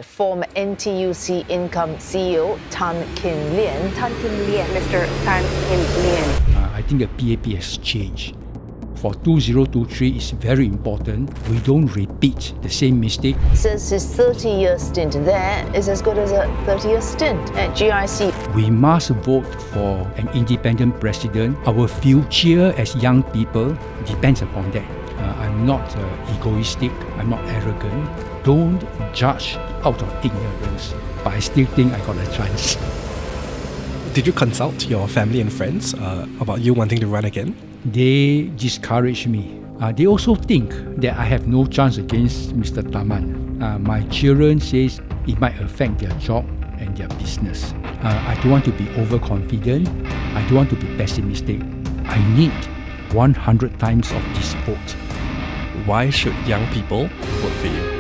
Former NTUC Income CEO Kin Lian. Kin Lian, Mr. Kin Lian. I think the PAP has changed. For 2023, it's very important we don't repeat the same mistake. Says his 30-year stint there is as good as a 30-year stint at GIC. We must vote for an independent president. Our future as young people depends upon that. I'm not egoistic, I'm not arrogant. Don't judge out of ignorance, but I still think I got a chance. Did you consult your family and friends about you wanting to run again? They discourage me. They also think that I have no chance against Mr. Tharman. My children says it might affect their job and their business. I don't want to be overconfident. I don't want to be pessimistic. I need 100 times of this vote. Why should young people vote for you?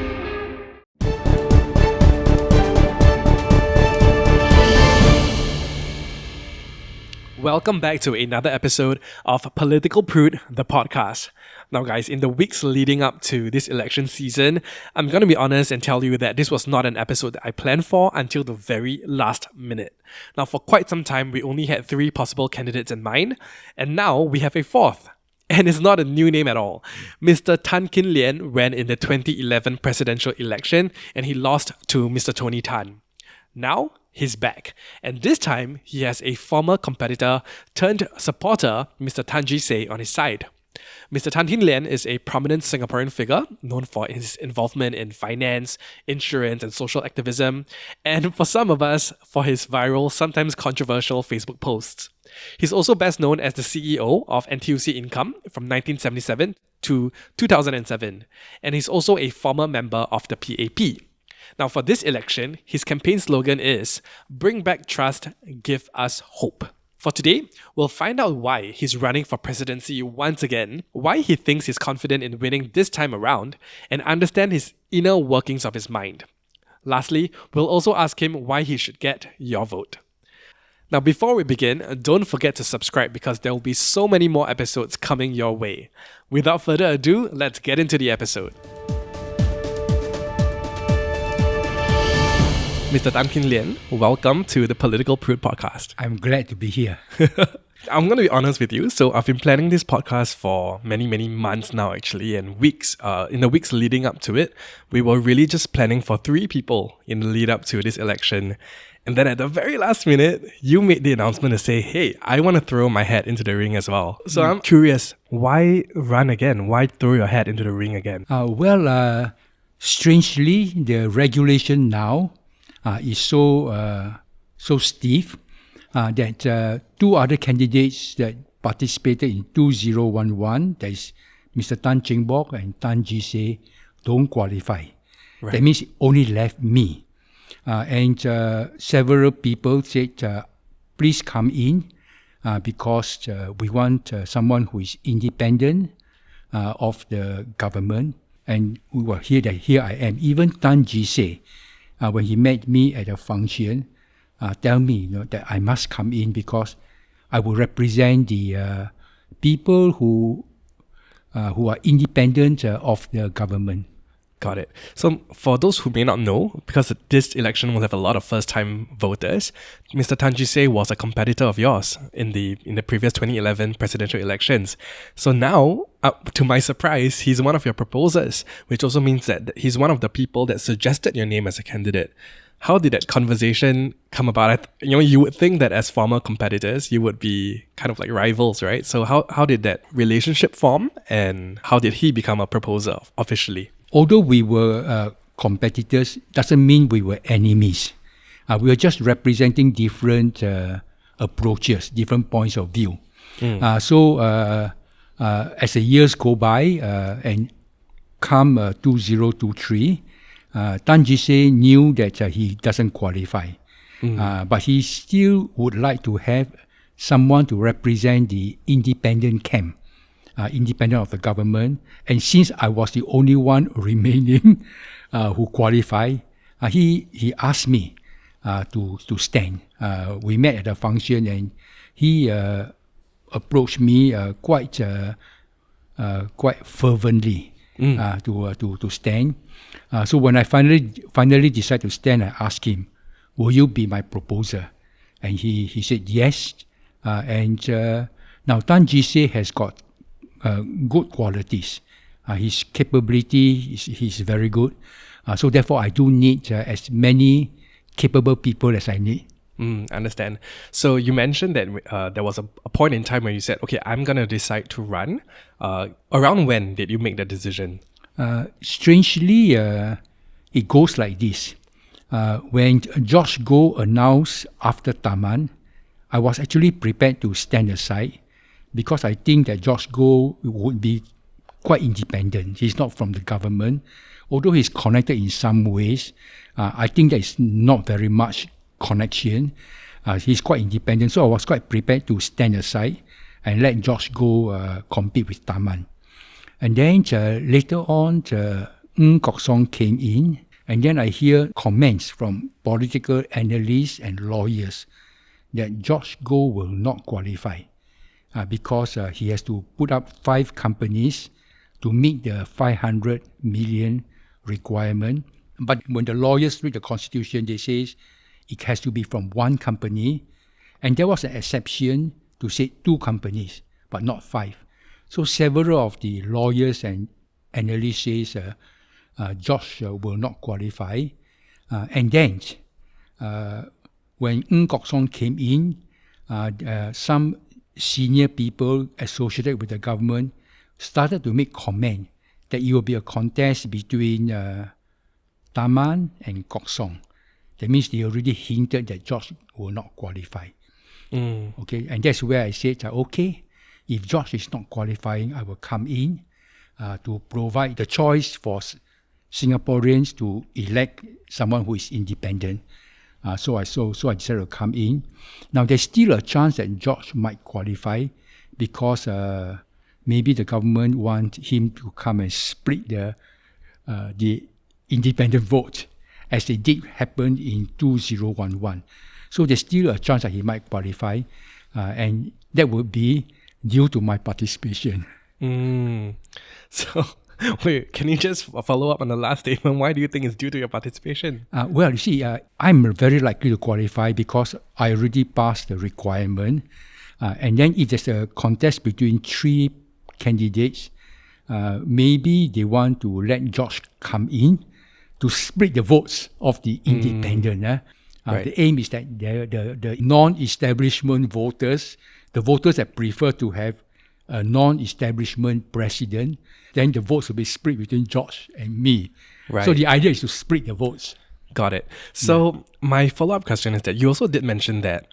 Welcome back to another episode of Political Prude, the podcast. Now guys, in the weeks leading up to this election season, I'm going to be honest and tell you that this was not an episode that I planned for until the very last minute. Now for quite some time, we only had 3 possible candidates in mind, and now we have a 4th. And it's not a new name at all. Mr. Kin Lian ran in the 2011 presidential election and he lost to Mr. Tony Tan. Now, he's back. And this time, he has a former competitor turned supporter, Mr. Jee Say, on his side. Mr. Kin Lian is a prominent Singaporean figure known for his involvement in finance, insurance, and social activism, and for some of us, for his viral, sometimes controversial Facebook posts. He's also best known as the CEO of NTUC Income from 1977 to 2007, and he's also a former member of the PAP. Now, for this election, his campaign slogan is, "Bring back trust, give us hope." For today, we'll find out why he's running for presidency once again, why he thinks he's confident in winning this time around, and understand his inner workings of his mind. Lastly, we'll also ask him why he should get your vote. Now, before we begin, don't forget to subscribe because there will be so many more episodes coming your way. Without further ado, let's get into the episode. Mr. Kin Lian, welcome to the Political Prude podcast. I'm glad to be here. I'm going to be honest with you. So I've been planning this podcast for many months now, actually, and weeks. In the weeks leading up to it, we were really just planning for 3 people in the lead up to this election. And then at the very last minute, you made the announcement to say, hey, I want to throw my hat into the ring as well. So I'm curious, why run again? Why throw your hat into the ring again? Strangely, the regulation now is so stiff that 2 other candidates that participated in 2011, that is Mr. Tan Cheng Bok and Jee Say, don't qualify. Right. That means it only left me. And several people said, please come in because we want someone who is independent of the government. And we were here I am. Even Jee Say, when he met me at a function, tell me that I must come in because I will represent the people who are independent of the government. Got it. So for those who may not know, because this election will have a lot of first-time voters, Mr. Jee Say was a competitor of yours in the previous 2011 presidential elections. So now, to my surprise, he's one of your proposers, which also means that he's one of the people that suggested your name as a candidate. How did that conversation come about? You would think that as former competitors, you would be kind of like rivals, right? So how did that relationship form, and how did he become a proposer officially? Although we were competitors, doesn't mean we were enemies. We were just representing different approaches, different points of view. So as the years go by and come 2023, Jee Say knew that he doesn't qualify. But he still would like to have someone to represent the independent camp. Independent of the government, and since I was the only one remaining who qualified, he asked me to stand. We met at a function, and he approached me quite fervently, to stand. So when I finally decided to stand, I asked him, "Will you be my proposer?" And he said yes. Now Jee Say has got good qualities. His capability he's very good. So therefore, I do need as many capable people as I need. Understand. So you mentioned that there was a point in time where you said, okay, I'm going to decide to run. Around when did you make that decision? Strangely, it goes like this. When George Goh announced after Tharman, I was actually prepared to stand aside because I think that George Goh would be quite independent. He's not from the government. Although he's connected in some ways, I think there is not very much connection. He's quite independent, so I was quite prepared to stand aside and let George go compete with Tharman. And then later on, Kok Song came in, and then I hear comments from political analysts and lawyers that George Goh will not qualify because he has to put up 5 companies to meet the 500 million requirement. But when the lawyers read the constitution, they say it has to be from 1 company, and there was an exception to say 2 companies, but not 5. So several of the lawyers and analysts say George will not qualify. And then when Kok Song came in, some senior people associated with the government started to make comment that it will be a contest between Tharman and Kok Song. That means they already hinted that George will not qualify. Okay, and that's where I said, okay, if George is not qualifying, I will come in to provide the choice for Singaporeans to elect someone who is independent. So I decided to come in. Now there's still a chance that George might qualify because maybe the government want him to come and split the independent vote, as they did happen in 2011. So there's still a chance that he might qualify, and that would be due to my participation. So, wait, can you just follow up on the last statement? Why do you think it's due to your participation? Well, you see, I'm very likely to qualify because I already passed the requirement. And then if there's a contest between 3 candidates, maybe they want to let George come in to split the votes of the independent. Right. The aim is that the non-establishment voters, the voters that prefer to have a non-establishment president, then the votes will be split between George and me. Right. So the idea is to split the votes. Got it. So my follow-up question is that you also did mention that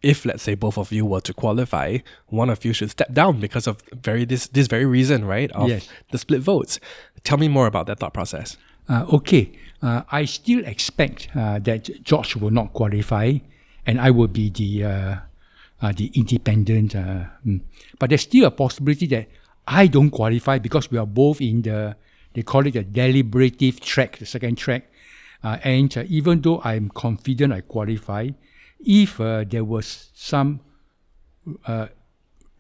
if, let's say, both of you were to qualify, one of you should step down because of this very reason, right? Of the split votes. Tell me more about that thought process. Okay. I still expect that George will not qualify, and I will be the independent. But there's still a possibility that I don't qualify because we are both in they call it the deliberative track, the second track. And even though I'm confident I qualify, if there was some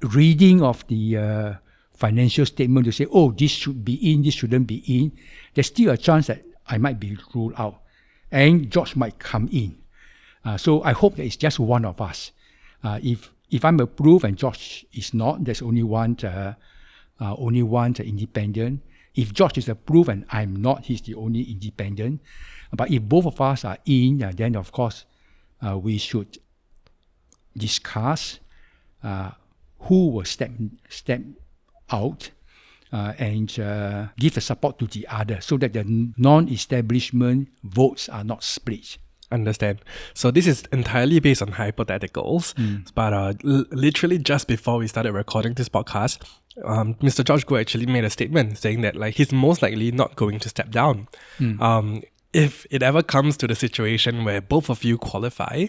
reading of the financial statement to say, oh, this should be in, this shouldn't be in, there's still a chance that I might be ruled out. And George might come in. So I hope that it's just one of us. If I'm approved and George is not, there's only one independent. If George is approved and I'm not, he's the only independent. But if both of us are in, then of course we should discuss who will step out and give the support to the other so that the non-establishment votes are not split. Understand. So this is entirely based on hypotheticals, but literally just before we started recording this podcast, Mr. George Goh actually made a statement saying that he's most likely not going to step down. If it ever comes to the situation where both of you qualify,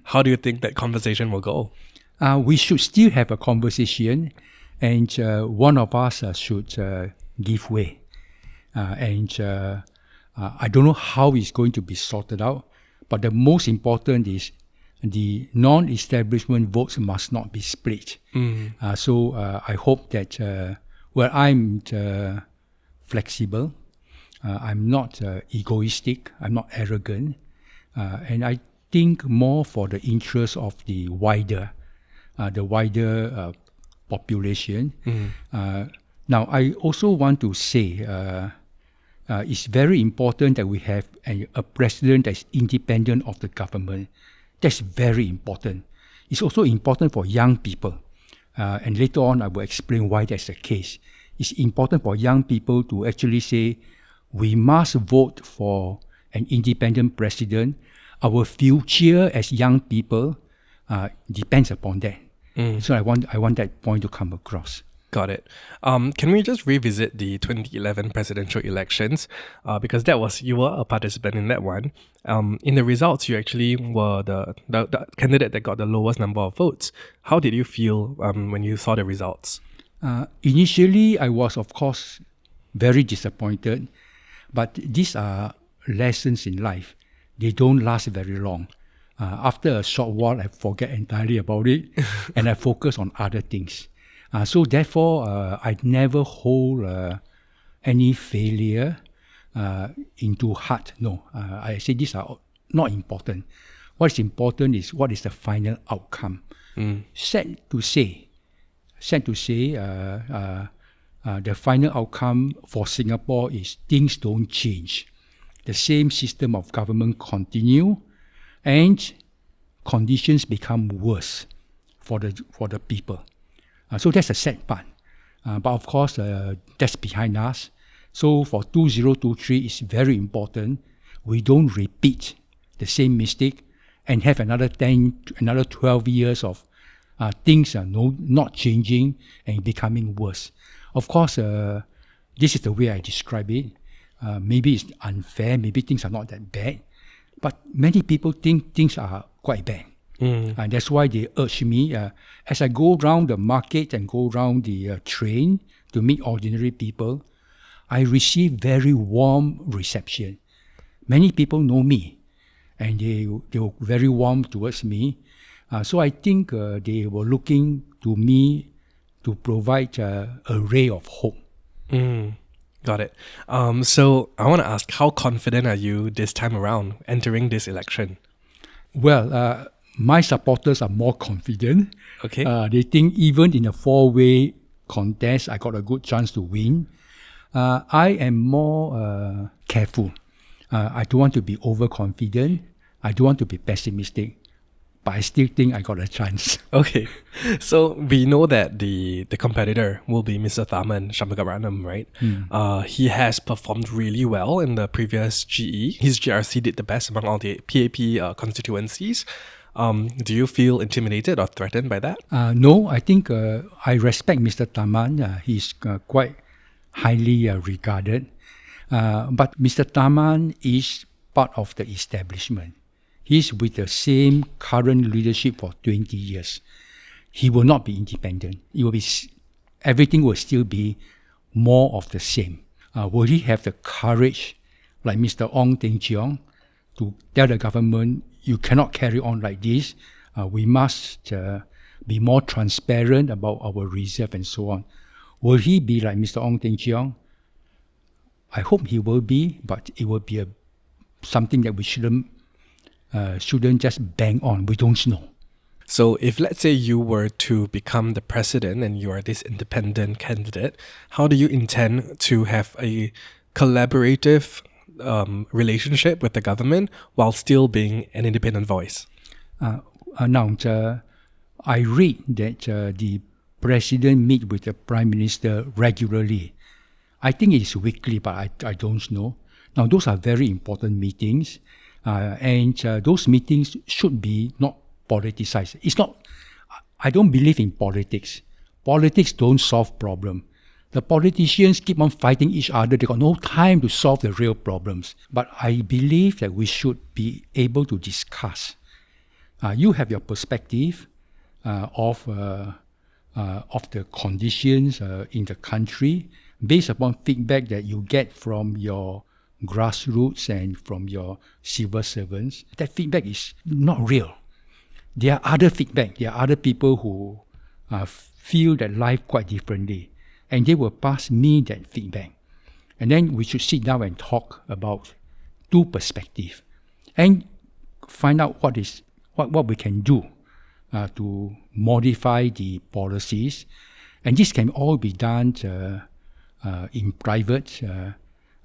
how do you think that conversation will go? We should still have a conversation, and one of us should give way. I don't know how it's going to be sorted out, but the most important is the non-establishment votes must not be split. So I hope that I'm flexible. I'm not egoistic. I'm not arrogant. And I think more for the interest of the wider population. Now, I also want to say it's very important that we have a president that's independent of the government. That's very important. It's also important for young people. And later on, I will explain why that's the case. It's important for young people to actually say, we must vote for an independent president. Our future as young people depends upon that. So I want that point to come across. Got it. Can we just revisit the 2011 presidential elections? Because you were a participant in that one. In the results, you actually were the candidate that got the lowest number of votes. How did you feel when you saw the results? Initially, I was, of course, very disappointed. But these are lessons in life. They don't last very long. After a short while, I forget entirely about it and I focus on other things. So therefore, I never hold any failure into heart. No, I say these are not important. What is important is what is the final outcome. Sad to say, the final outcome for Singapore is things don't change. The same system of government continue and conditions become worse for the people. So that's the sad part. But of course, that's behind us. So for 2023, it's very important we don't repeat the same mistake and have another 12 years of things are not changing and becoming worse. Of course, this is the way I describe it. Maybe it's unfair, maybe things are not that bad, but many people think things are quite bad. And that's why they urge me, as I go around the market and go around the train to meet ordinary people, I receive very warm reception. Many people know me, and they were very warm towards me. So I think they were looking to me to provide a ray of hope. Got it. So I want to ask, how confident are you this time around entering this election? Well, my supporters are more confident. Okay. They think even in a four-way contest, I got a good chance to win. I am more careful. I don't want to be overconfident. I don't want to be pessimistic. But I still think I got a chance. Okay. So we know that the competitor will be Mr. Tharman Shanmugaratnam, right? He has performed really well in the previous GE. His GRC did the best among all the PAP constituencies. Do you feel intimidated or threatened by that? No, I think I respect Mr. Tharman. He's quite highly regarded. But Mr. Tharman is part of the establishment. He's with the same current leadership for 20 years. He will not be independent. It will be everything will still be more of the same. Will he have the courage, like Mr. Ong Teng Cheong, to tell the government, you cannot carry on like this. We must be more transparent about our reserve and so on. Will he be like Mr. Ong Teng Cheong? I hope he will be, but it will be something that we shouldn't just bang on. We don't know. So if, let's say, you were to become the president and you are this independent candidate, how do you intend to have a collaborative relationship with the government while still being an independent voice? Now, I read that the president meet with the prime minister regularly. I think it's weekly, but I don't know. Now, those are very important meetings. And those meetings should be not politicized. It's not. I don't believe in politics. Politics don't solve problems. The politicians keep on fighting each other. They got no time to solve the real problems. But I believe that we should be able to discuss. You have your perspective of the conditions in the country based upon feedback that you get from your grassroots and from your civil servants. That feedback is not real. There are other feedback. There are other people who feel that life quite differently, and they will pass me that feedback. And then we should sit down and talk about two perspectives and find out what we can do to modify the policies. And this can all be done in private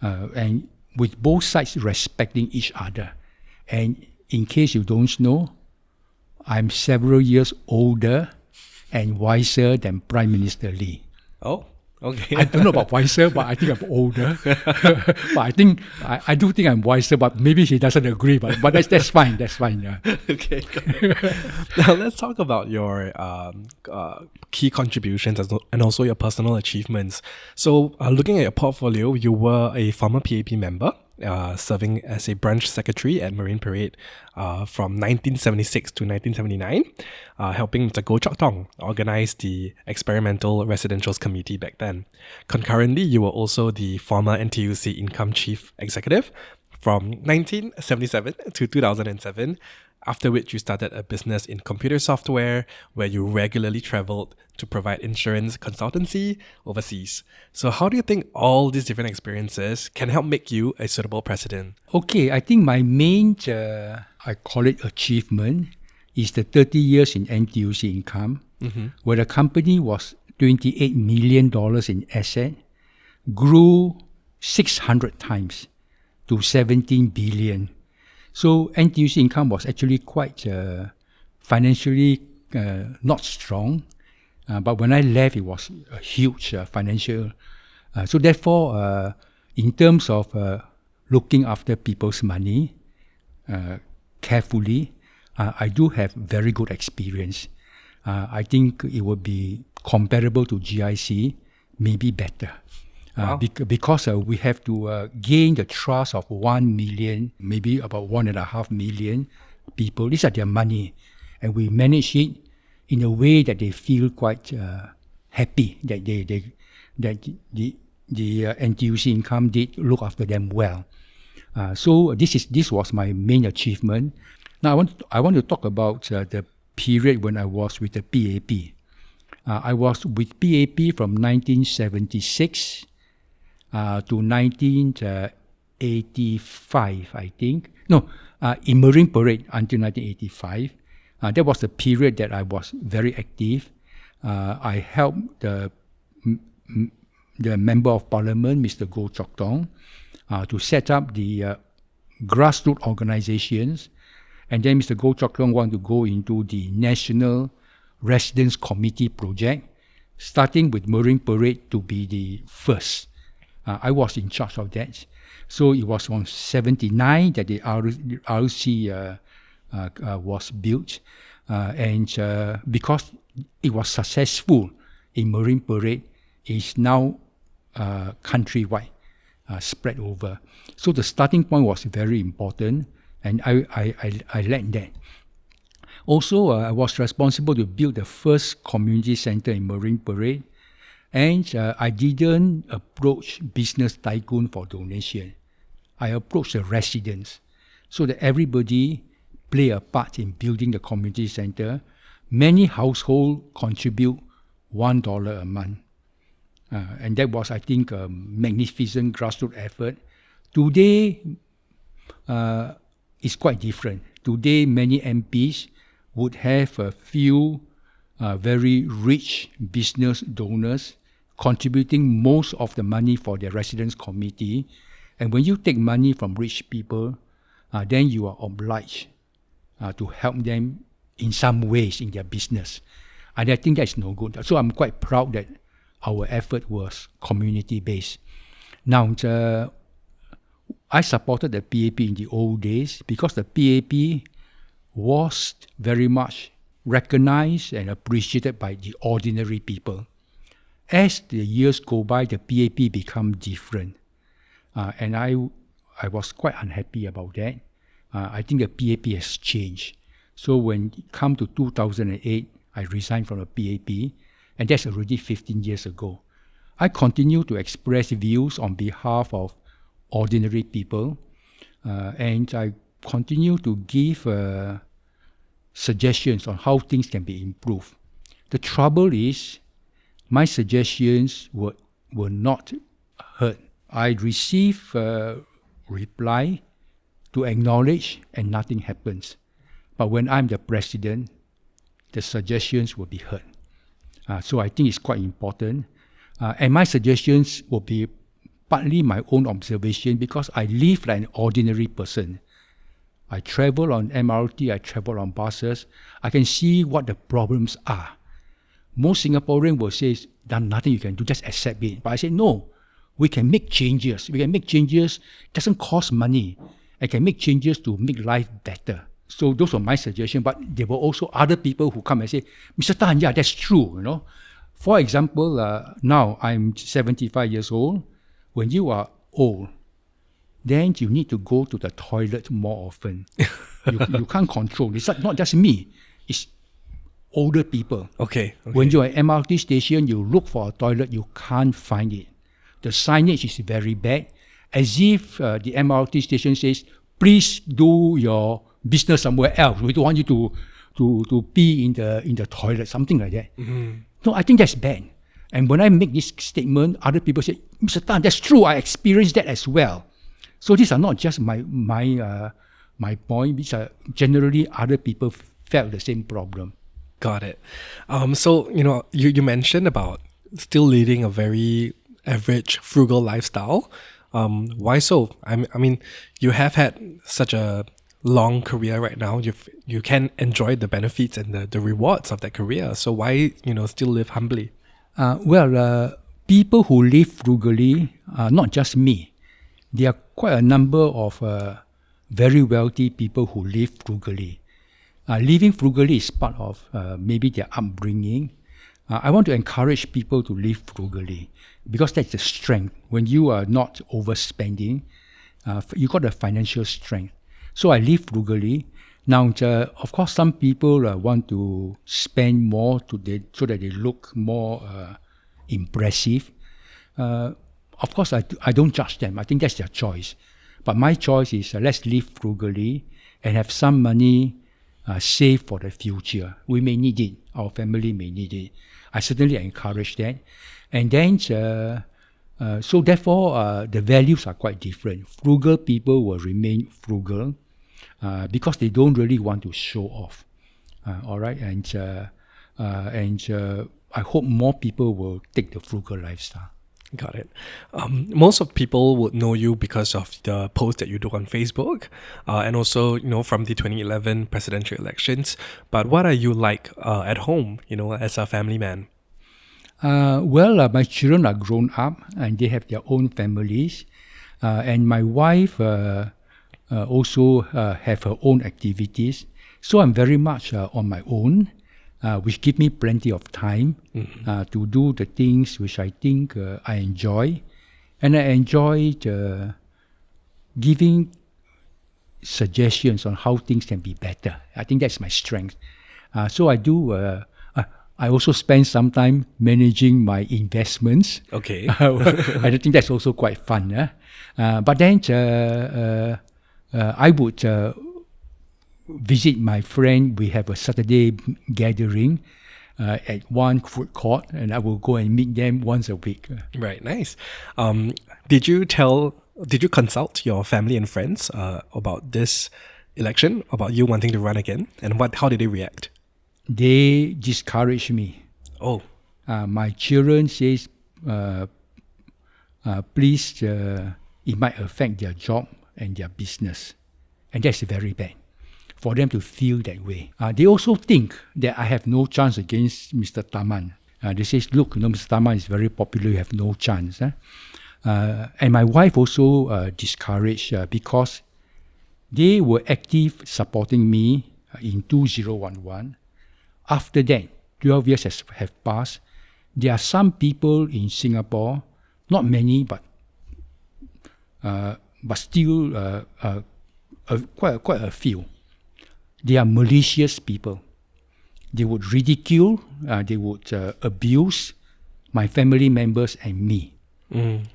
and with both sides respecting each other. And in case you don't know, I'm several years older and wiser than Prime Minister Lee. Oh, okay. I don't know about wiser, but I think I'm older. But I do think I'm wiser, but maybe he doesn't agree. But that's fine. That's fine. Yeah. Okay. Now let's talk about your key contributions and also your personal achievements. So, looking at your portfolio, you were a former PAP member, serving as a branch secretary at Marine Parade from 1976 to 1979, helping Mr. Goh Chok Tong organize the Experimental Residentials Committee back then. Concurrently, you were also the former NTUC Income Chief Executive from 1977 to 2007, after which you started a business in computer software where you regularly traveled to provide insurance consultancy overseas. So how do you think all these different experiences can help make you a suitable president? Okay, I think my main, I call it achievement, is the 30 years in NTUC income, where the company was $28 million in asset, grew 600 times to 17 billion. So NTUC income was actually quite financially not strong, but when I left, it was a huge financial. So therefore, in terms of looking after people's money carefully, I do have very good experience. I think it would be comparable to GIC, maybe better. Wow. Because we have to gain the trust of 1 million, maybe about 1.5 million people. These are their money. And we manage it in a way that they feel quite happy that the NTUC income did look after them well. So this was my main achievement. Now I want to talk about the period when I was with the PAP. I was with PAP from 1976 to 1985, I think. No, in Marine Parade until 1985. That was the period that I was very active. I helped the Member of Parliament, Mr. Goh Chok Tong, to set up the grassroots organizations. And then Mr. Goh Chok Tong wanted to go into the National Residence Committee project, starting with Marine Parade to be the first. I was in charge of that. So it was on 79 that the RC was built. And because it was successful in Marine Parade, it's now countrywide, spread over. So the starting point was very important, and I led that. Also, I was responsible to build the first community center in Marine Parade, and I didn't approach business tycoon for donation. I approached the residents so that everybody play a part in building the community center. Many households contribute $1 a month. And that was, I think, a magnificent grassroots effort. Today, it's quite different. Today, many MPs would have a few very rich business donors contributing most of the money for their residence committee. And when you take money from rich people, then you are obliged to help them in some ways in their business. And I think that's no good. So I'm quite proud that our effort was community-based. Now, I supported the PAP in the old days because the PAP was very much recognized and appreciated by the ordinary people. As the years go by, the PAP become different. And I was quite unhappy about that. I think the PAP has changed. So when it come to 2008, I resigned from the PAP, and that's already 15 years ago. I continue to express views on behalf of ordinary people, and I continue to give suggestions on how things can be improved. The trouble is, my suggestions were not heard I receive reply to acknowledge and nothing happens. But when I'm the president, the suggestions will be heard. So I think it's quite important. And my suggestions will be partly my own observation because I live like an ordinary person. I travel on MRT, I travel on buses. I can see what the problems are. Most Singaporeans will say, there's nothing you can do, just accept it. But I say, no, we can make changes. We can make changes, it doesn't cost money. I can make changes to make life better. So those are my suggestions, but there were also other people who come and say, Mr. Tan, yeah, that's true, you know. For example, now I'm 75 years old. When you are old, then you need to go to the toilet more often. you can't control. It's not just me. It's older people. Okay. When you're at MRT station, you look for a toilet, you can't find it. The signage is very bad, as if the MRT station says, please do your business somewhere else. We don't want you to pee in the toilet, something like that. Mm-hmm. No, I think that's bad. And when I make this statement, other people say, Mr. Tan, that's true. I experienced that as well. So these are not just my point. These are generally other people felt the same problem. Got it. So, you mentioned about still leading a very average, frugal lifestyle. Why so? I mean, you have had such a long career right now. You can enjoy the benefits and the rewards of that career. So why, still live humbly? People who live frugally, not just me, there are quite a number of very wealthy people who live frugally. Living frugally is part of maybe their upbringing. I want to encourage people to live frugally because that's the strength. When you are not overspending, you got the financial strength. So I live frugally. Now, of course, some people want to spend more so that they look more impressive. Of course, I don't judge them. I think that's their choice. But my choice is let's live frugally and have some money saved for the future. We may need it. Our family may need it. I certainly encourage that. And then, so therefore, the values are quite different. Frugal people will remain frugal because they don't really want to show off. All right, and I hope more people will take the frugal lifestyle. Got it. Most of people would know you because of the post that you do on Facebook, and also from the 2011 presidential elections. But what are you like at home? As a family man. My children are grown up and they have their own families, and my wife also have her own activities. So I'm very much on my own. Which give me plenty of time to do the things which I think I enjoy. And I enjoy giving suggestions on how things can be better. I think that's my strength. So I do, I also spend some time managing my investments. Okay. I think that's also quite fun. But then I would visit my friend. We have a Saturday gathering at one food court, and I will go and meet them once a week. Right, nice. Did you consult your family and friends about this election, about you wanting to run again, and how did they react? They discouraged me. Oh. My children says, please, it might affect their job and their business, and that's very bad for them to feel that way. They also think that I have no chance against Mr. Tharman. They say, look, Mr. Tharman is very popular, you have no chance. And my wife also discouraged because they were active supporting me in 2011. After that, 12 years have passed. There are some people in Singapore, not many, but still quite a few. They are malicious people. They would ridicule, they would abuse my family members and me.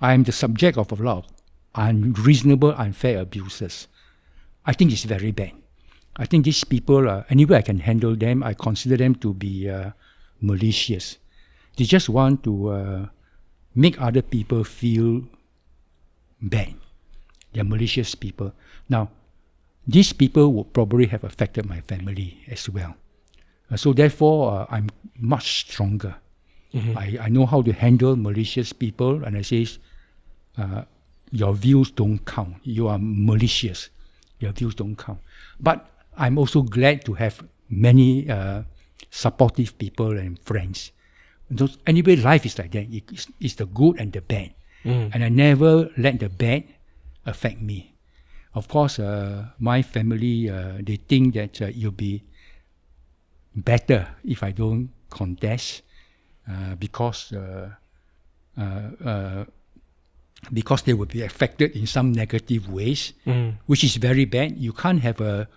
I am the subject of a lot of unreasonable, unfair abuses. I think it's very bad. I think these people, anyway I can handle them, I consider them to be malicious. They just want to make other people feel bad. They're malicious people. Now, these people would probably have affected my family as well. So therefore, I'm much stronger. I know how to handle malicious people, and I say, your views don't count. You are malicious. Your views don't count. But I'm also glad to have many supportive people and friends. Anyway, life is like that. It's the good and the bad. And I never let the bad affect me. Of course, my family, they think that it'll be better if I don't contest because they would be affected in some negative ways, which is very bad. You can't have a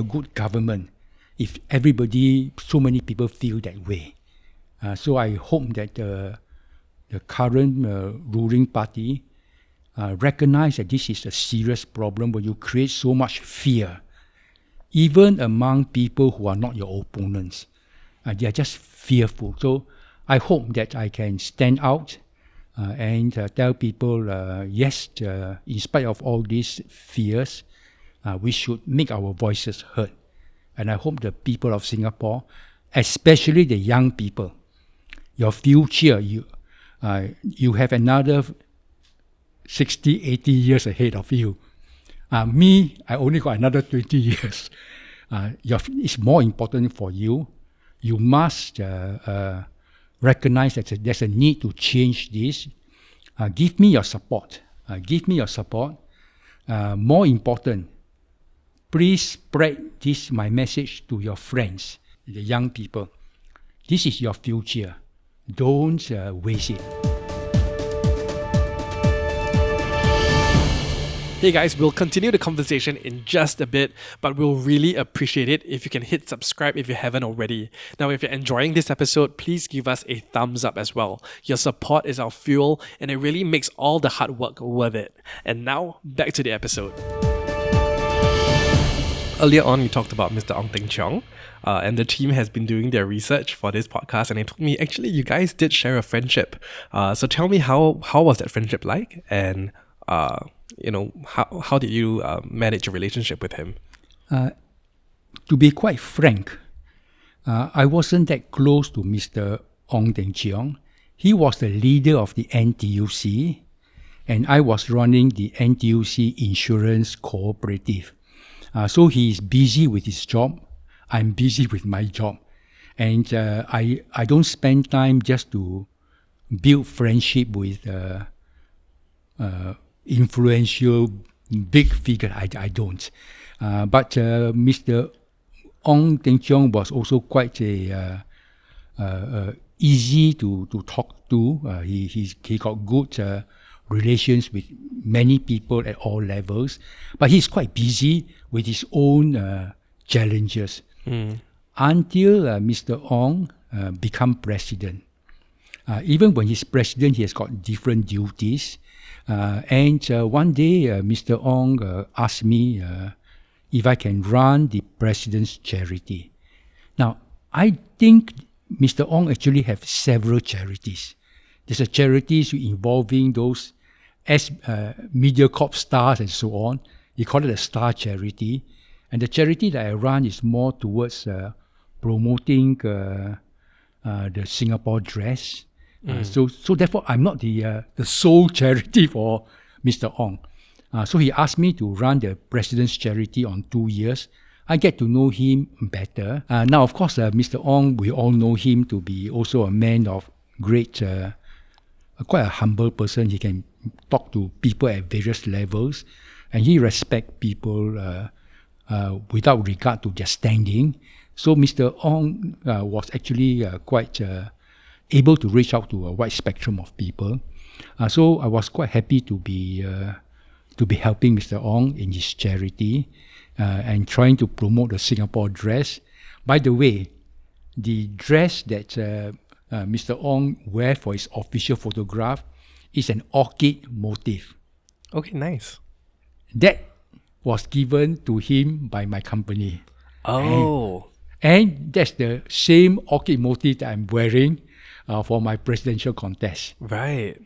good government if so many people feel that way. So I hope that the current ruling party recognize that this is a serious problem where you create so much fear, even among people who are not your opponents. They are just fearful. So I hope that I can stand out and tell people, yes, in spite of all these fears, we should make our voices heard. And I hope the people of Singapore, especially the young people, your future, you have another 60, 80 years ahead of you. Me, I only got another 20 years. It's more important for you. You must recognize that there's a need to change this. Give me your support. More important, please spread my message to your friends, the young people. This is your future. Don't waste it. Hey guys, we'll continue the conversation in just a bit, but we'll really appreciate it if you can hit subscribe if you haven't already. Now, if you're enjoying this episode, please give us a thumbs up as well. Your support is our fuel, and it really makes all the hard work worth it. And now, back to the episode. Earlier on, we talked about Mr. Ong Teng Cheong, and the team has been doing their research for this podcast, and they told me, actually, you guys did share a friendship. So tell me, how was that friendship like? And how did you manage your relationship with him? To be quite frank, I wasn't that close to Mr. Ong Teng Cheong. He was the leader of the NTUC, and I was running the NTUC Insurance Cooperative. So he's busy with his job. I'm busy with my job. And I don't spend time just to build friendship with influential big figure. I don't. But Mr. Ong Teng Cheong was also quite easy to talk to. He got good relations with many people at all levels, but he's quite busy with his own challenges. Until Mr. Ong become president. Even when he's president, he has got different duties. And one day, Mr. Ong asked me if I can run the president's charity. Now, I think Mr. Ong actually have several charities. There's a charities involving those MediaCorp stars and so on. He called it a star charity. And the charity that I run is more towards promoting the Singapore dress. So therefore, I'm not the sole charity for Mr. Ong. So he asked me to run the president's charity on 2 years. I get to know him better. Now, of course, Mr. Ong, we all know him to be also a man of great, quite a humble person. He can talk to people at various levels, and he respects people without regard to their standing. So Mr. Ong was actually quite able to reach out to a wide spectrum of people. So I was quite happy to be helping Mr. Ong in his charity and trying to promote the Singapore dress. By the way, the dress that Mr. Ong wear for his official photograph is an orchid motif. Okay, nice. That was given to him by my company. Oh. And that's the same orchid motif that I'm wearing for my presidential contest. Right.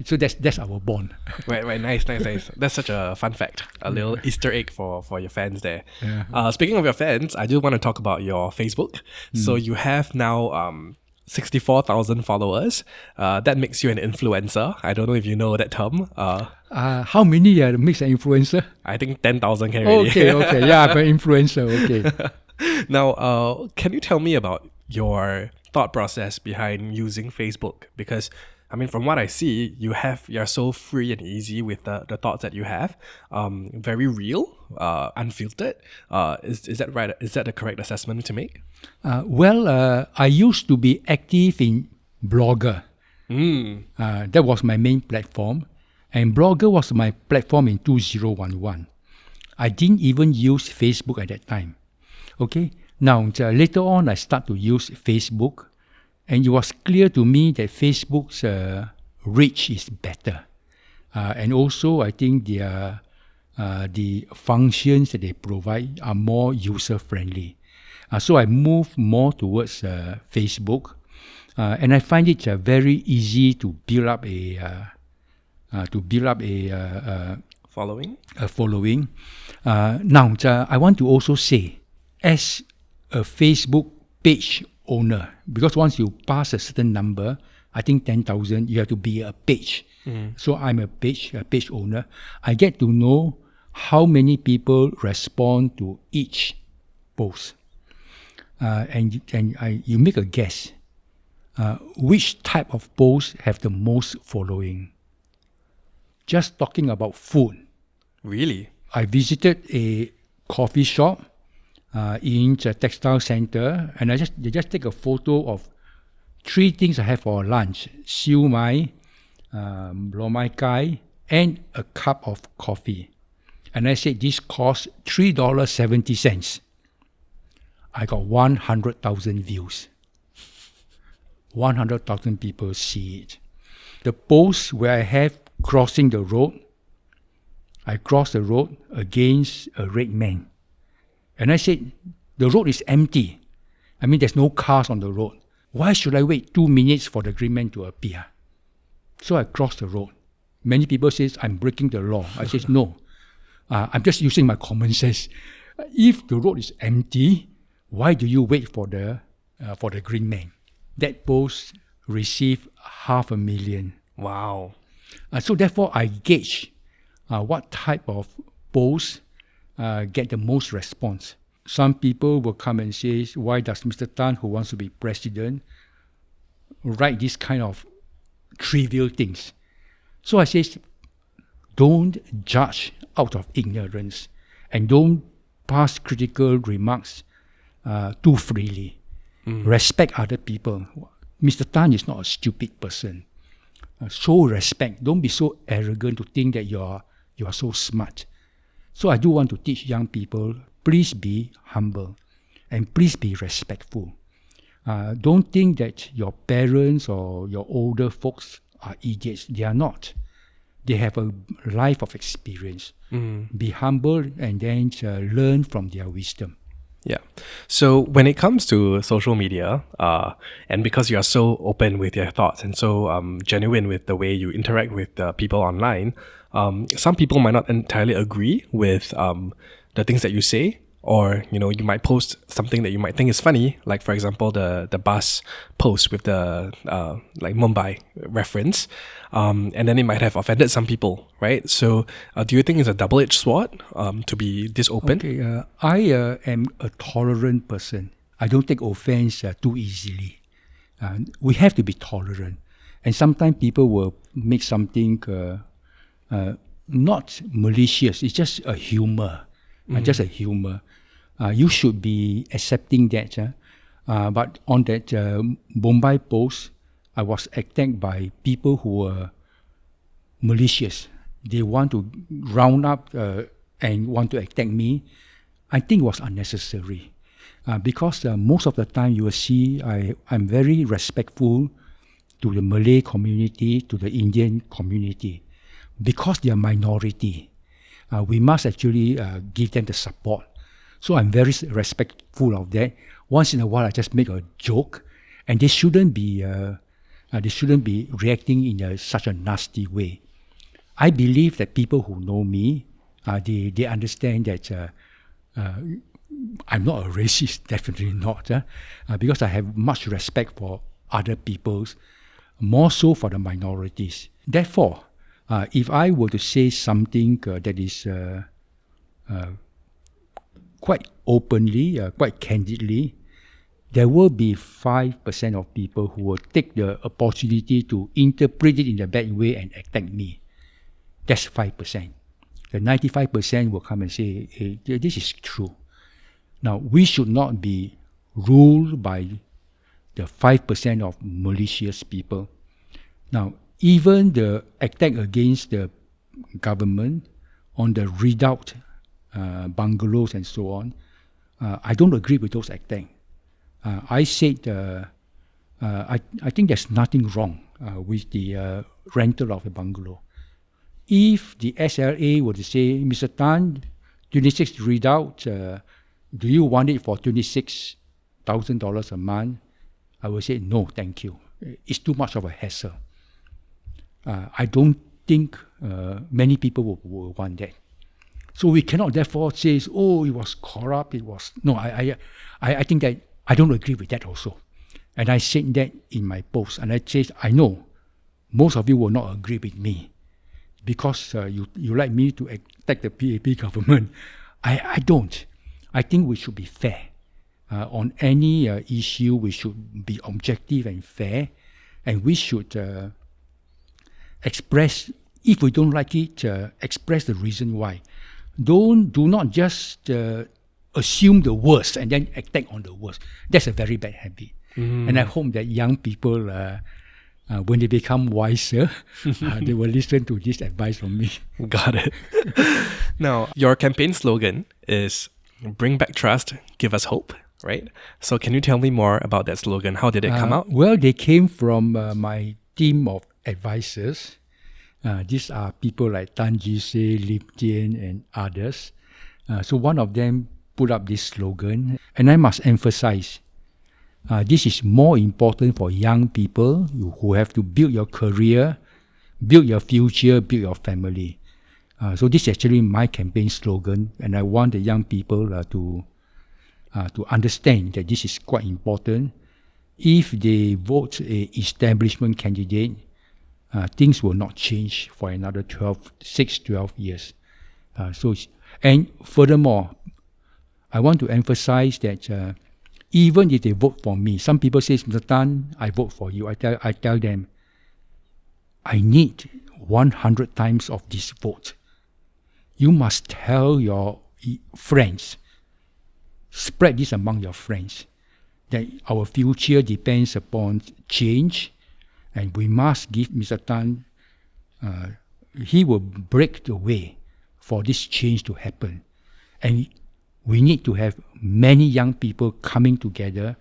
So that's our bond. Right. Nice. That's such a fun fact. A little Easter egg for your fans there. Yeah. Speaking of your fans, I do want to talk about your Facebook. So you have now 64,000 followers. That makes you an influencer. I don't know if you know that term. How many makes an influencer? I think 10,000 can already. Okay. Yeah, I'm an influencer. Okay. Now, can you tell me about your thought process behind using Facebook? Because I mean, from what I see, you're so free and easy with the thoughts that you have. Very real, unfiltered. Is that right? Is that the correct assessment to make? I used to be active in Blogger. That was my main platform. And Blogger was my platform in 2011. I didn't even use Facebook at that time. Okay. Now, later on, I start to use Facebook. And it was clear to me that Facebook's reach is better. And also, I think the functions that they provide are more user-friendly. So I moved more towards Facebook. And I find it very easy to build up a Following? Following. Now, I want to also say, as a Facebook page owner, because once you pass a certain number, I think 10,000, you have to be a page. So I'm a page owner. I get to know how many people respond to each post. And you make a guess. Which type of posts have the most following? Just talking about food. Really? I visited a coffee shop in the textile center, and they just take a photo of 3 things I have for lunch: siu mai, lo mai kai, and a cup of coffee. And I said this costs $3.70. I got 100,000 views. 100,000 people see it. The post where I have crossing the road, I crossed the road against a red man. And I said, the road is empty. I mean, there's no cars on the road. Why should I wait 2 minutes for the green man to appear? So I crossed the road. Many people say I'm breaking the law. I said, no. I'm just using my common sense. If the road is empty, why do you wait for the green man? That post received 500,000. Wow. So therefore, I gauge what type of posts get the most response. Some people will come and say, why does Mr. Tan, who wants to be president, write this kind of trivial things? So I say, don't judge out of ignorance and don't pass critical remarks too freely. Respect other people. Mr. Tan is not a stupid person. Show respect. Don't be so arrogant to think that you are so smart. So I do want to teach young people, please be humble and please be respectful. Don't think that your parents or your older folks are idiots. They are not. They have a life of experience. Be humble and then learn from their wisdom. Yeah. So when it comes to social media, and because you are so open with your thoughts and so genuine with the way you interact with people online, some people might not entirely agree with the things that you say, or you might post something that you might think is funny, like for example the bus post with the like Mumbai reference, and then it might have offended some people, right? So do you think it's a double-edged sword to be this open? Okay, I am a tolerant person. I don't take offense too easily. We have to be tolerant, and sometimes people will make something not malicious. It's just a humor. Just a humor. You should be accepting that. But on that Bombay post, I was attacked by people who were malicious. They want to round up and want to attack me. I think it was unnecessary. Because most of the time you will see I'm very respectful to the Malay community, to the Indian community. Because they are minority. We must actually give them the support. So I'm very respectful of that. Once in a while, I just make a joke, and they shouldn't be they shouldn't be reacting in such a nasty way. I believe that people who know me, they understand that I'm not a racist, definitely not, because I have much respect for other peoples, more so for the minorities. Therefore, if I were to say something that is quite openly, quite candidly, there will be 5% of people who will take the opportunity to interpret it in a bad way and attack me. That's 5%. The 95% will come and say, hey, this is true. Now, we should not be ruled by the 5% of malicious people. Now, even the attack against the government on the redoubt bungalows and so on, I don't agree with those attacks. I said I think there's nothing wrong with the rental of the bungalow. If the SLA were to say, Mr. Tan, 26 redoubt, do you want it for $26,000 a month? I will say, no, thank you. It's too much of a hassle. I don't think many people will want that. So we cannot therefore say, oh, it was corrupt, it was... No, I think that I don't agree with that also. And I said that in my post. And I said, I know most of you will not agree with me because you like me to attack the PAP government. I don't. I think we should be fair. On any issue, we should be objective and fair. And we should express, if we don't like it, express the reason why. Do not just assume the worst and then attack on the worst. That's a very bad habit. And I hope that young people, when they become wiser, they will listen to this advice from me. Got it. Now, your campaign slogan is bring back trust, give us hope, right? So can you tell me more about that slogan? How did it come out? Well, they came from my team of advisors. These are people like Jee Say, Tian, and others. So one of them put up this slogan, and I must emphasize, this is more important for young people who have to build your career, build your future, build your family. So this is actually my campaign slogan, and I want the young people to understand that this is quite important. If they vote an establishment candidate, things will not change for another 12 years. And furthermore, I want to emphasize that even if they vote for me, some people say, Mr. Tan, I vote for you. I tell them, I need 100 times of this vote. You must tell your friends, spread this among your friends, that our future depends upon change, and we must give Mr. Tan, he will break the way for this change to happen. And we need to have many young people coming together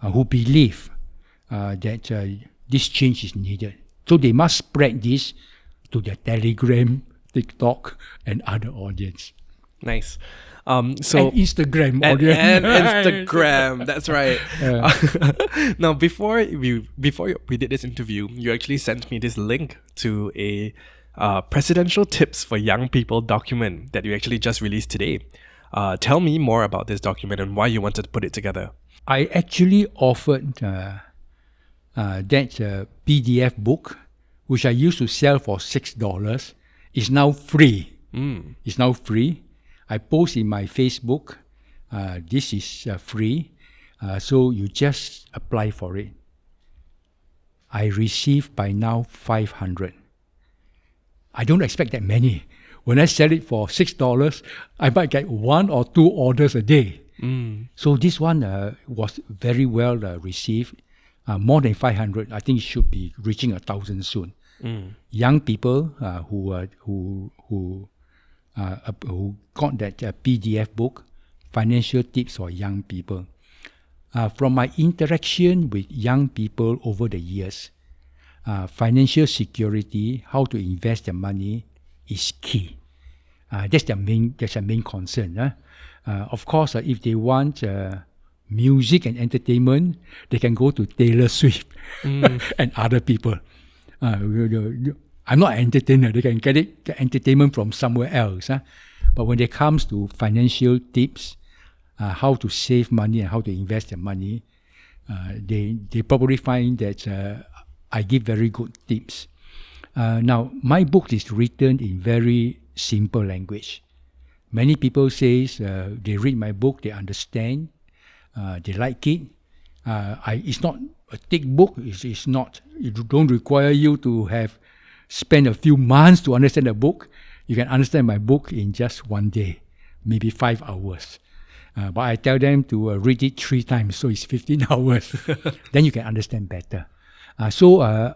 who believe that this change is needed. So they must spread this to their Telegram, TikTok, and other audience. Nice. And Instagram audience. And Instagram, that's right. Now, before we did this interview, you actually sent me this link to a presidential tips for young people document that you actually just released today. Tell me more about this document and why you wanted to put it together. I actually offered that PDF book, which I used to sell for $6, is now free. It's now free. I post in my Facebook. This is free. So you just apply for it. I received by now 500. I don't expect that many. When I sell it for $6, I might get 1 or 2 orders a day. So this one was very well received. More than 500. I think it should be reaching 1,000 soon. Young people who got that PDF book, Financial Tips for Young People. From my interaction with young people over the years, financial security, how to invest their money, is key. That's their main concern. Of course, if they want music and entertainment, they can go to Taylor Swift and other people. I'm not an entertainer. They can get entertainment from somewhere else. But when it comes to financial tips, how to save money and how to invest their money, they probably find that I give very good tips. Now, my book is written in very simple language. Many people say they read my book, they understand, they like it. It's not a thick book. It's not. It don't require you to have spend a few months to understand the book. You can understand my book in just one day, maybe 5 hours. But I tell them to read it 3 times, so it's 15 hours. Then you can understand better. So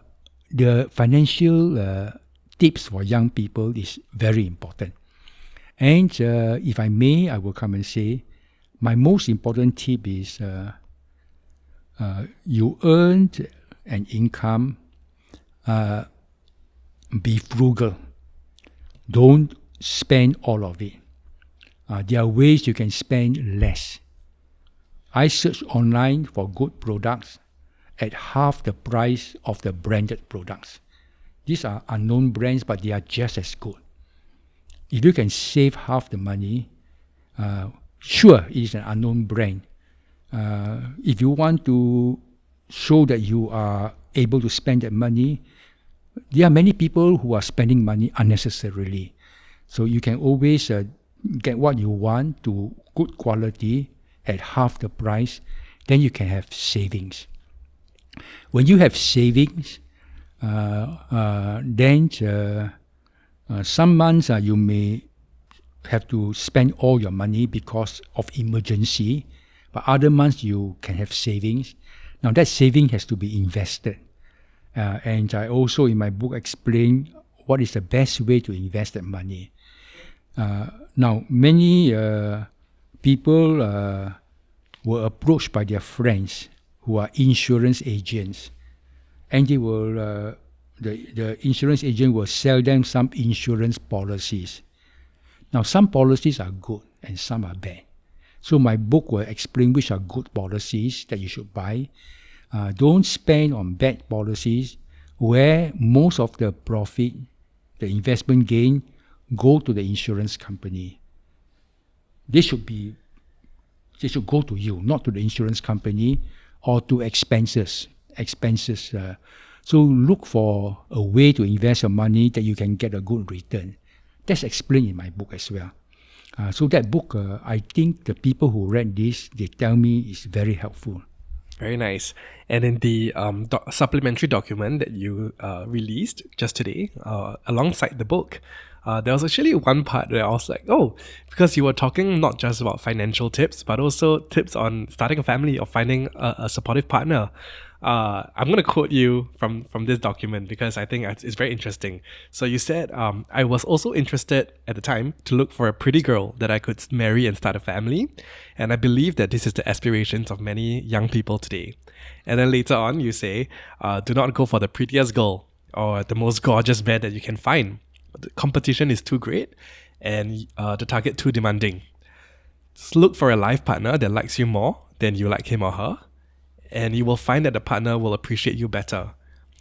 the financial tips for young people is very important. And if I may, I will come and say, my most important tip is you earned an income, be frugal. Don't spend all of it. There are ways you can spend less. I search online for good products at half the price of the branded products. These are unknown brands, but they are just as good. If you can save half the money, sure, it is an unknown brand. If you want to show that you are able to spend that money, there are many people who are spending money unnecessarily. So you can always get what you want to good quality at half the price, then you can have savings. When you have savings, then some months you may have to spend all your money because of emergency, but other months you can have savings. Now that saving has to be invested. And I also in my book explain what is the best way to invest that money. Now many people were approached by their friends who are insurance agents, and they will the insurance agent will sell them some insurance policies. Now some policies are good and some are bad. So my book will explain which are good policies that you should buy. Don't spend on bad policies where most of the profit, the investment gain, go to the insurance company. They should go to you, not to the insurance company or to expenses. So look for a way to invest your money that you can get a good return. That's explained in my book as well. So that book, I think the people who read this, they tell me is very helpful. Very nice. And in the supplementary document that you released just today, alongside the book, there was actually one part where I was like, oh, because you were talking not just about financial tips, but also tips on starting a family or finding a supportive partner. I'm going to quote you from this document because I think it's very interesting. So you said, I was also interested at the time to look for a pretty girl that I could marry and start a family. And I believe that this is the aspirations of many young people today. And then later on, you say, do not go for the prettiest girl or the most gorgeous man that you can find. The competition is too great and the target too demanding. Just look for a life partner that likes you more than you like him or her. And you will find that the partner will appreciate you better.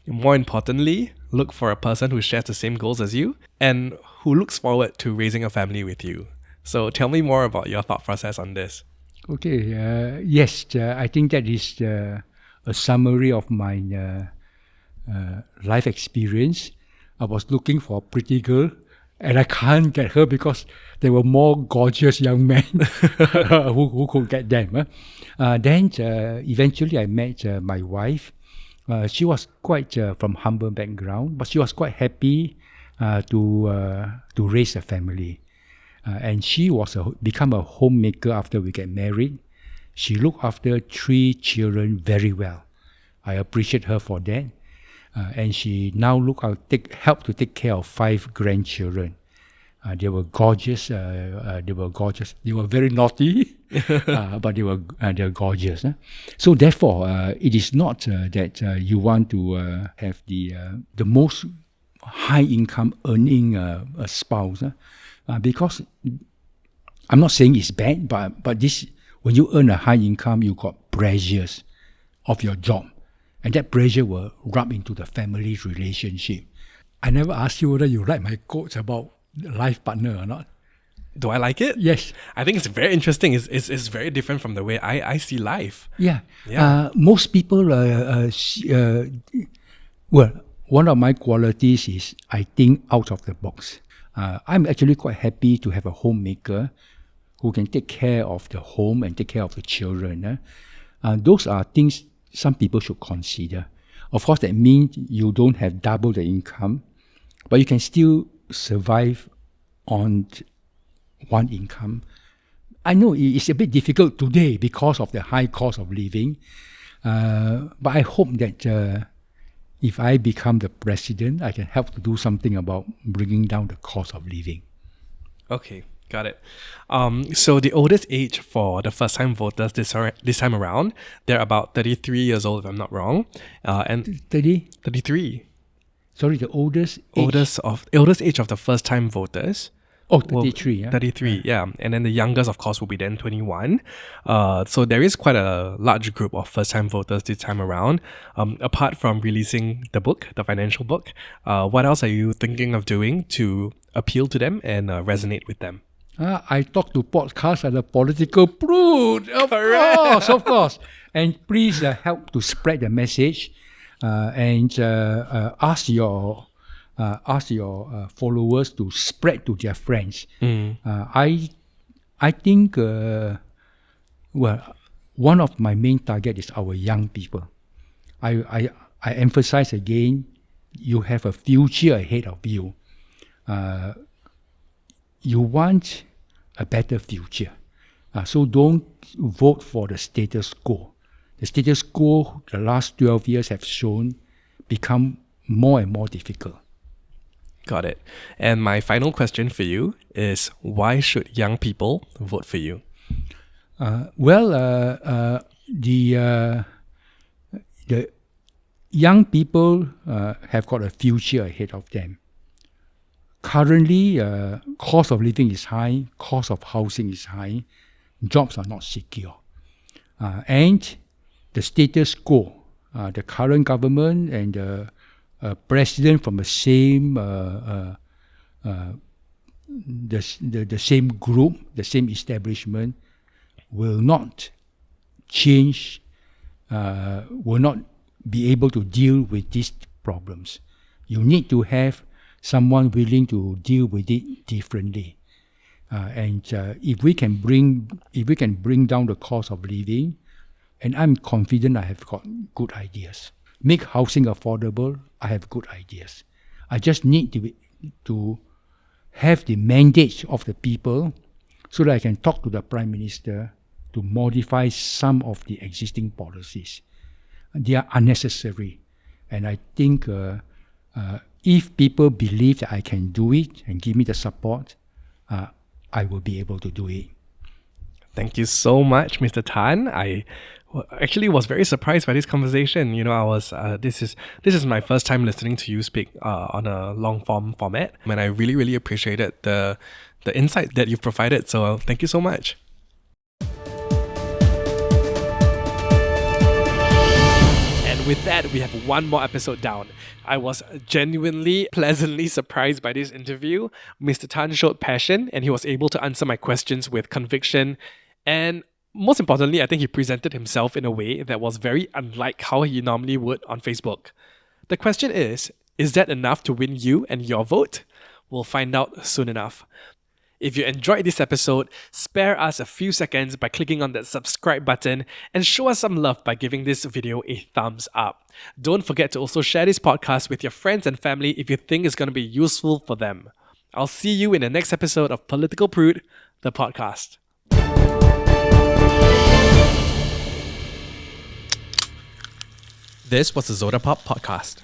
More importantly, look for a person who shares the same goals as you and who looks forward to raising a family with you. So tell me more about your thought process on this. Okay, yes, I think that is a summary of my life experience. I was looking for a pretty girl and I can't get her because there were more gorgeous young men who could get them. Then eventually I met my wife. She was quite from humble background, but she was quite happy to raise a family. And she was become a homemaker after we get married. She looked after 3 children very well. I appreciate her for that. And she now help to take care of 5 grandchildren. They were gorgeous. They were very naughty, but they were gorgeous. So therefore, it is not that you want to have the most high income earning spouse, because I'm not saying it's bad, but this when you earn a high income, you got pressures of your job. And that pressure will rub into the family relationship. I never asked you whether you like my quotes about life partner or not. Do I like it? Yes. I think it's very interesting. It's very different from the way I see life. Yeah. Yeah. Most people, one of my qualities is I think out of the box. I'm actually quite happy to have a homemaker who can take care of the home and take care of the children. Those are things some people should consider. Of course, that means you don't have double the income, but you can still survive on one income. I know it's a bit difficult today because of the high cost of living, but I hope that if I become the president, I can help to do something about bringing down the cost of living. Okay, got it. So the oldest age for the first-time voters this time around, they're about 33 years old, if I'm not wrong. And 30? 33. Sorry, the oldest age? Oldest age of the first-time voters. Oh, 33, yeah. 33, yeah. And then the youngest, of course, will be then 21. So there is quite a large group of first-time voters this time around. Apart from releasing the book, the financial book, what else are you thinking of doing to appeal to them and resonate with them? I talk to podcasts at the Political Prude, of course. And please help to spread the message and ask your followers to spread to their friends. I think one of my main target is our young people. I emphasize again, you have a future ahead of you. You want a better future. So don't vote for the status quo. The status quo, the last 12 years have shown, become more and more difficult. Got it. And my final question for you is, why should young people vote for you? The young people have got a future ahead of them. Currently, cost of living is high, cost of housing is high, jobs are not secure. And the status quo, the current government and the president from the same the same group, the same establishment, will not change, will not be able to deal with these problems. You need to have someone willing to deal with it differently. And if we can bring down the cost of living, and I'm confident I have got good ideas. Make housing affordable, I have good ideas. I just need to have the mandate of the people so that I can talk to the Prime Minister to modify some of the existing policies. They are unnecessary. And I think if people believe that I can do it and give me the support, I will be able to do it. Thank you so much, Mr. Tan. I actually was very surprised by this conversation. You know, I was this is my first time listening to you speak on a long form format, and I really, really appreciated the insight that you've provided. So thank you so much. And with that, we have one more episode down. I was genuinely pleasantly surprised by this interview. Mr. Tan showed passion and he was able to answer my questions with conviction. And most importantly, I think he presented himself in a way that was very unlike how he normally would on Facebook. The question is that enough to win you and your vote? We'll find out soon enough. If you enjoyed this episode, spare us a few seconds by clicking on that subscribe button and show us some love by giving this video a thumbs up. Don't forget to also share this podcast with your friends and family if you think it's going to be useful for them. I'll see you in the next episode of Political Prude, the podcast. This was the Zodapop podcast.